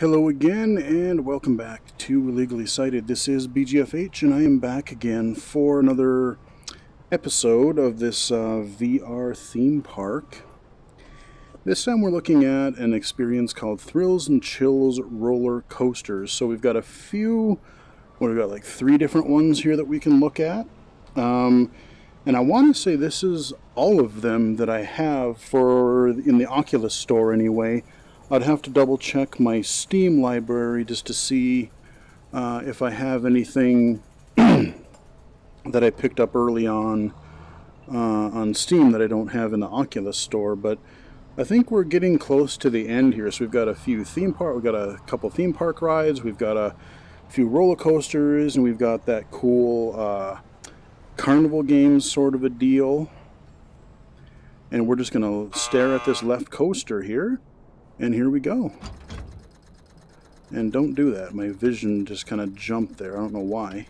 Hello again, and welcome back to Illegally Sighted. This is BGFH, and I am back again for another episode of this VR theme park. This time we're looking at an experience called Thrills and Chills Roller Coasters. So we've got a few, we've got like 3 different ones here that we can look at. And I want to say this is all of them that I have in the Oculus store anyway. I'd have to double check my Steam library just to see if I have anything that I picked up early on Steam that I don't have in the Oculus store. But I think we're getting close to the end here. So we've got we've got a couple theme park rides, we've got a few roller coasters, and we've got that cool carnival games sort of a deal. And we're just going to stare at this left coaster here. And here we go. And don't do that. My vision just kind of jumped there. I don't know why.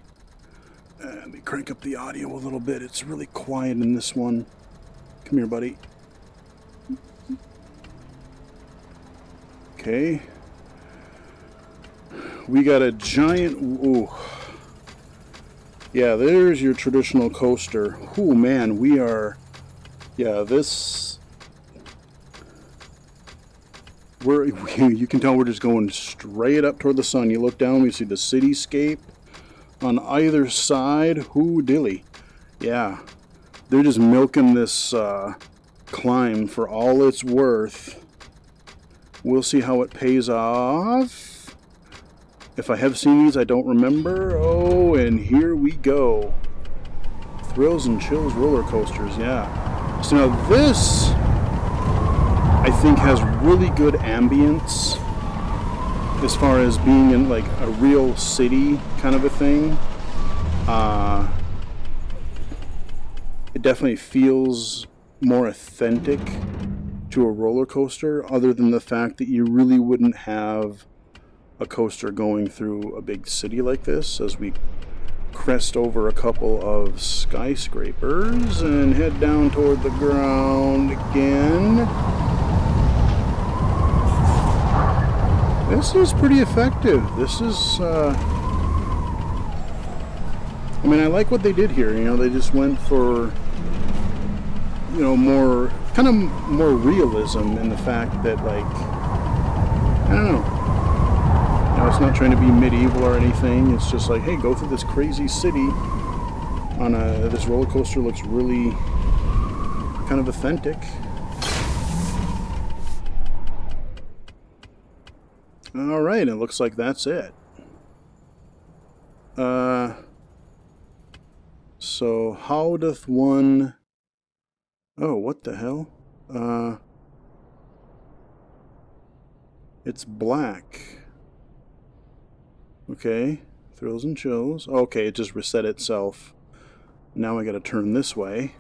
Let me crank up the audio a little bit. It's really quiet in this one. Come here, buddy. Okay. We got a giant... Ooh. Yeah, there's your traditional coaster. Ooh, man, we are... Yeah, this... you can tell we're just going straight up toward the sun. You look down, we see the cityscape on either side. Hoo dilly. Yeah, they're just milking this climb for all it's worth. We'll see how it pays off. If I have seen these, I don't remember. Oh, and here we go. Thrills and Chills roller coasters, yeah. So now this, I think, has really good ambience as far as being in like a real city kind of a thing. It definitely feels more authentic to a roller coaster, other than the fact that you really wouldn't have a coaster going through a big city like this, as we crest over a couple of skyscrapers and head down toward the ground again. This is pretty effective. This is, I mean, I like what they did here. You know, they just went for, you know, more realism in the fact that, like, I don't know. You know, it's not trying to be medieval or anything. It's just like, hey, go through this crazy city on this roller coaster. Looks really kind of authentic. Alright, it looks like that's it. So how doth one... Oh, what the hell? It's black. Okay, Thrills and Chills. Okay, it just reset itself. Now I gotta turn this way.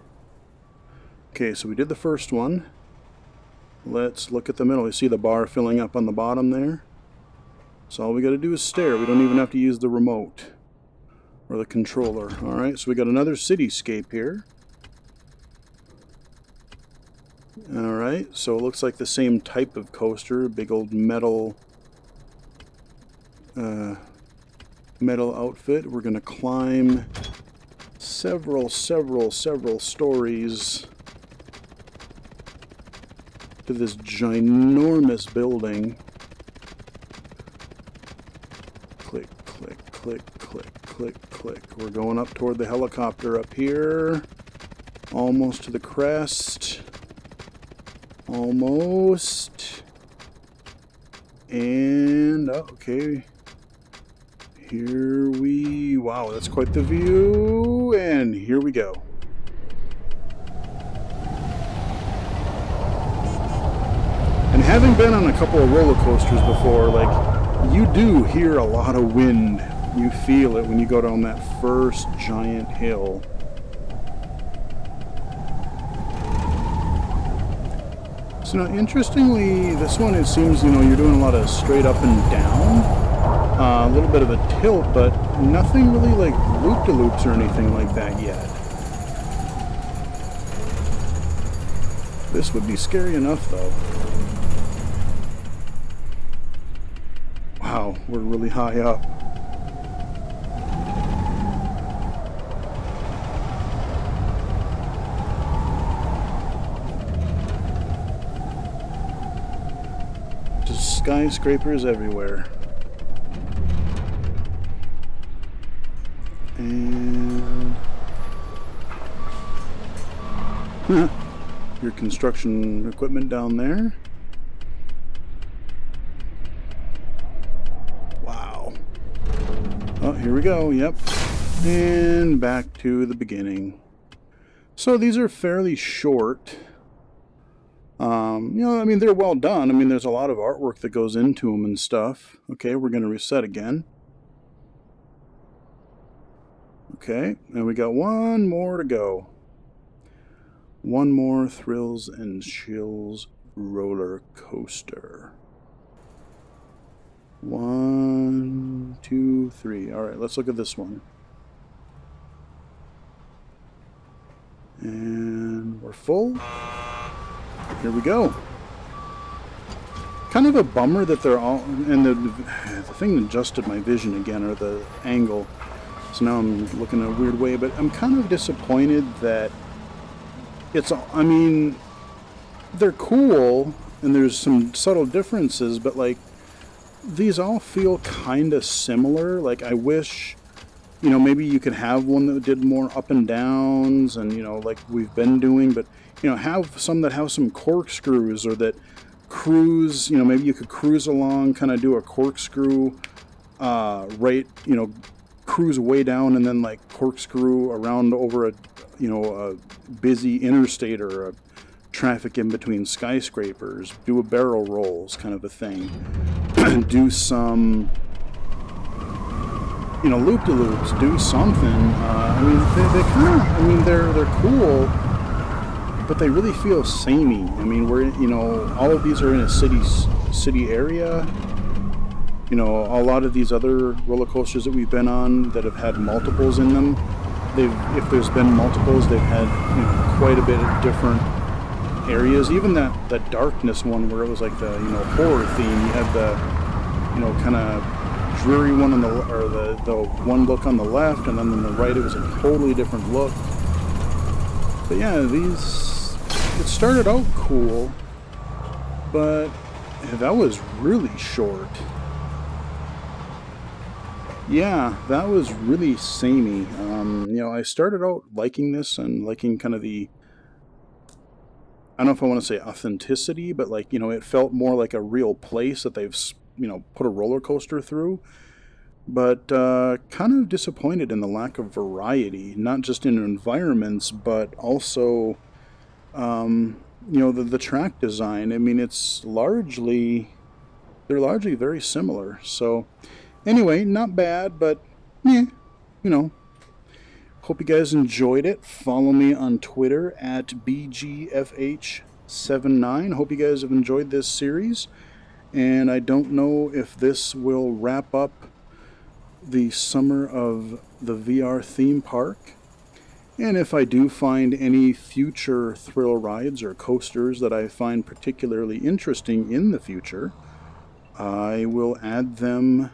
Okay, so we did the first one. Let's look at the middle. You see the bar filling up on the bottom there? So all we got to do is stare. We don't even have to use the remote or the controller. Alright, so we got another cityscape here. Alright, so it looks like the same type of coaster. Big old metal outfit. We're going to climb several stories to this ginormous building. Click, click, click, click, click, click. We're going up toward the helicopter up here. Almost to the crest. Almost. And, okay. Wow, that's quite the view. And here we go. And having been on a couple of roller coasters before, like, you do hear a lot of wind. You feel it when you go down that first giant hill. So now, interestingly, this one, it seems, you know, you're doing a lot of straight up and down. A little bit of a tilt, but nothing really like loop-de-loops or anything like that yet. This would be scary enough, though. Wow, we're really high up. Just skyscrapers everywhere. And your construction equipment down there. Wow. Oh, here we go. Yep. And back to the beginning. So these are fairly short. You know, I mean, they're well done. I mean, there's a lot of artwork that goes into them and stuff. Okay, we're going to reset again. Okay, and we got one more to go. One more Thrills and Chills roller coaster. 1, 2, 3. All right, let's look at this one. And we're full. Here we go. Kind of a bummer that they're all, and the thing that adjusted my vision again, or the angle. So now I'm looking in a weird way, but I'm kind of disappointed that it's, I mean, they're cool, and there's some subtle differences, but like, these all feel kind of similar. Like, I wish, you know, maybe you could have one that did more up and downs, and, you know, like we've been doing, but, you know, have some that have some corkscrews, or that cruise, you know, maybe you could cruise along, kind of do a corkscrew, right, you know, cruise way down and then like corkscrew around over a, you know, a busy interstate or a traffic in between skyscrapers, do a barrel rolls kind of a thing, do some, you know, loop-de-loops, do something. I mean, they kind of, I mean, they're cool, but they really feel samey. I mean, we're, you know, all of these are in a city area. You know, a lot of these other roller coasters that we've been on that have had multiples in them, if there's been multiples, they've had, you know, quite a bit of different areas. Even that darkness one where it was like the, you know, horror theme, you had the, you know, kind of dreary one on the, or the one look on the left, and then on the right it was a totally different look. But yeah, these, it started out cool, but that was really short. Yeah, that was really samey. You know, I started out liking this and liking kind of the, I don't know if I want to say authenticity, but like, you know, it felt more like a real place that they've, you know, put a roller coaster through. But kind of disappointed in the lack of variety, not just in environments, but also, you know, the track design. I mean, it's largely, they're largely very similar. So anyway, not bad, but yeah, you know, hope you guys enjoyed it. Follow me on Twitter at BGFH79. Hope you guys have enjoyed this series. And I don't know if this will wrap up the summer of the VR theme park. And if I do find any future thrill rides or coasters that I find particularly interesting in the future, I will add them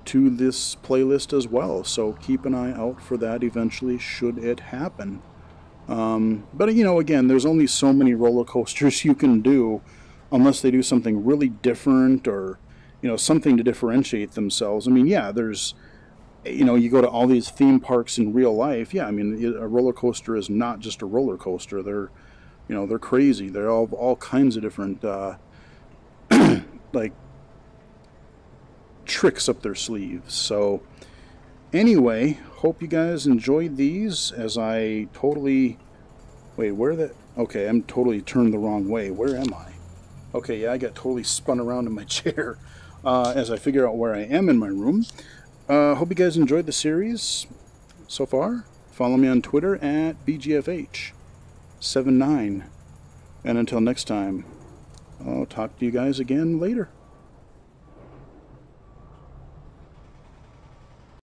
to this playlist as well, so keep an eye out for that eventually, should it happen. But you know, again, there's only so many roller coasters you can do unless they do something really different, or, you know, something to differentiate themselves. I mean, yeah, there's, you know, you go to all these theme parks in real life, yeah, I mean, a roller coaster is not just a roller coaster. They're, you know, they're crazy. They're all kinds of different like tricks up their sleeves. So anyway, hope you guys enjoyed these, as I totally, wait, where the, okay, I'm totally turned the wrong way. Where am I? Okay, yeah, I got totally spun around in my chair as I figure out where I am in my room. Hope you guys enjoyed the series so far. Follow me on Twitter at BGFH79. And until next time, I'll talk to you guys again later.